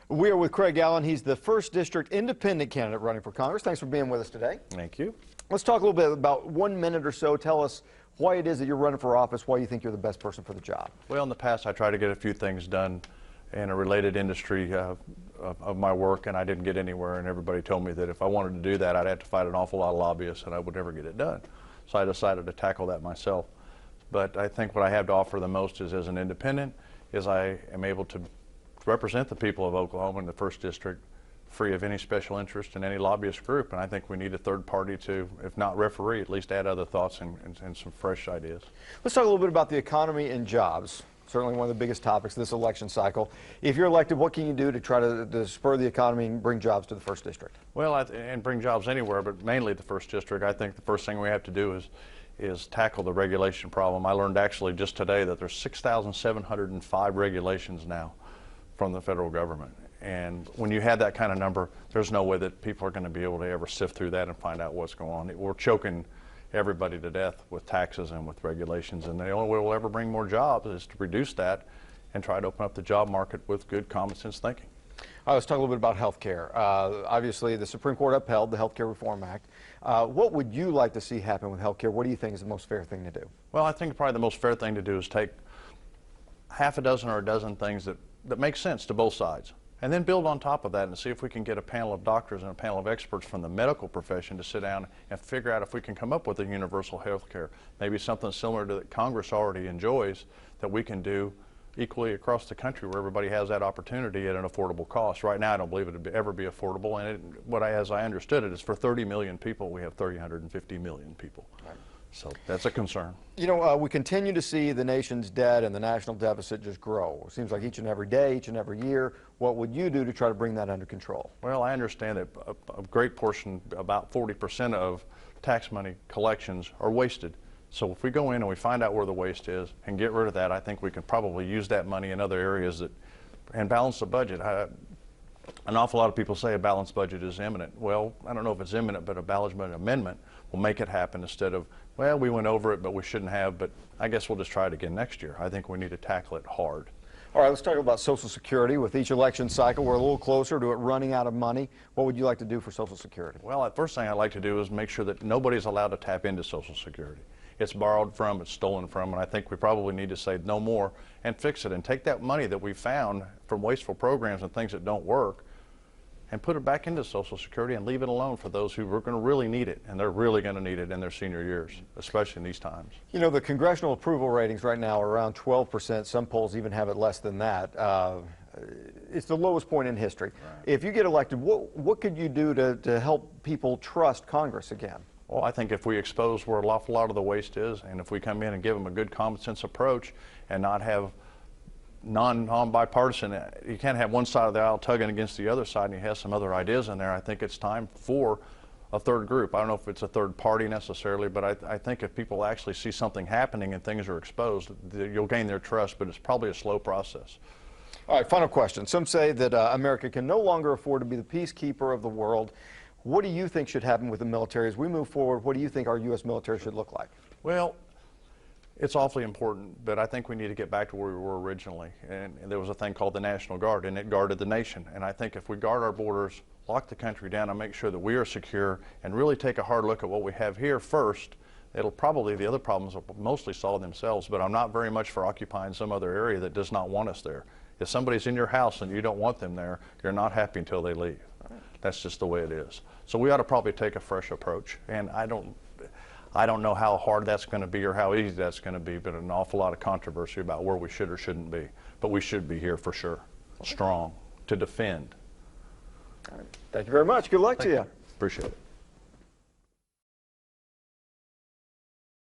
We are with Craig Allen. He's the 1st District Independent candidate running for Congress. Thanks for being with us today. Thank you. Let's talk a little bit about 1 minute or so. Tell us why it is that you're running for office, why you think you're the best person for the job. Well, in the past, I tried to get a few things done in a related industry of my work, and I didn't get anywhere, and everybody told me that if I wanted to do that, I'd have to fight an awful lot of lobbyists, and I would never get it done. So I decided to tackle that myself. But I think what I have to offer the most is, as an independent, is I am able to represent the people of Oklahoma in the 1st District free of any special interest in any lobbyist group, and I think we need a third party to, if not referee, at least add other thoughts and some fresh ideas. Let's talk a little bit about the economy and jobs. Certainly one of the biggest topics this election cycle. If you're elected, what can you do to try to spur the economy and bring jobs to the 1st District? Well, and bring jobs anywhere, but mainly the 1st District. I think the first thing we have to do is tackle the regulation problem. I learned actually just today that there's 6,705 regulations now from the federal government. And when you have that kind of number, there's no way that people are going to be able to ever sift through that and find out what's going on. We're choking everybody to death with taxes and with regulations, and the only way we'll ever bring more jobs is to reduce that and try to open up the job market with good common sense thinking. Let's talk a little bit about health care. Obviously, the Supreme Court upheld the Health Care Reform Act. What would you like to see happen with health care? What do you think is the most fair thing to do? Well, I think probably the most fair thing to do is take half a dozen or a dozen things that make sense to both sides, and then build on top of that and see if we can get a panel of doctors and a panel of experts from the medical profession to sit down and figure out if we can come up with a universal health care, maybe something similar to that Congress already enjoys, that we can do equally across the country where everybody has that opportunity at an affordable cost. Right now, I don't believe it would ever be affordable, and as I understood it, is for 30 million people, we have 350 million people. Right. So that's a concern. You know, we continue to see the nation's debt and the national deficit just grow. It seems like each and every day, each and every year. What would you do to try to bring that under control? Well, I understand that a great portion, about 40% of tax money collections are wasted. So if we go in and we find out where the waste is and get rid of that, I think we can probably use that money in other areas and balance the budget. An awful lot of people say a balanced budget is imminent. Well, I don't know if it's imminent, but a balanced budget amendment will make it happen instead of, well, we went over it, but we shouldn't have, but I guess we'll just try it again next year. I think we need to tackle it hard. All right, let's talk about Social Security. With each election cycle, we're a little closer to it running out of money. What would you like to do for Social Security? Well, the first thing I'd like to do is make sure that nobody's allowed to tap into Social Security. It's borrowed from, it's stolen from, and I think we probably need to say no more and fix it and take that money that we found from wasteful programs and things that don't work and put it back into Social Security and leave it alone for those who are going to really need it, and they're really going to need it in their senior years, especially in these times. You know, the congressional approval ratings right now are around 12%. Some polls even have it less than that. It's the lowest point in history. Right. If you get elected, what could you do to help people trust Congress again? Well, I think if we expose where an awful lot of the waste is, and if we come in and give them a good common sense approach and not have non-bipartisan, you can't have one side of the aisle tugging against the other side and you have some other ideas in there. I think it's time for a third group. I don't know if it's a third party necessarily, but I think if people actually see something happening and things are exposed, you'll gain their trust, but it's probably a slow process. All right, final question. Some say that America can no longer afford to be the peacekeeper of the world. What do you think should happen with the military as we move forward? What do you think our U.S. military should look like? Well, it's awfully important, but I think we need to get back to where we were originally. And there was a thing called the National Guard, and it guarded the nation. And I think if we guard our borders, lock the country down, and make sure that we are secure, and really take a hard look at what we have here first, it'll probably, the other problems will mostly solve themselves, but I'm not very much for occupying some other area that does not want us there. If somebody's in your house and you don't want them there, you're not happy until they leave. That's just the way it is. So we ought to probably take a fresh approach, and I don't know how hard that's going to be or how easy that's going to be, but an awful lot of controversy about where we should or shouldn't be. But we should be here for sure, strong, to defend. All right. Thank you very much. Good luck to you. Appreciate it.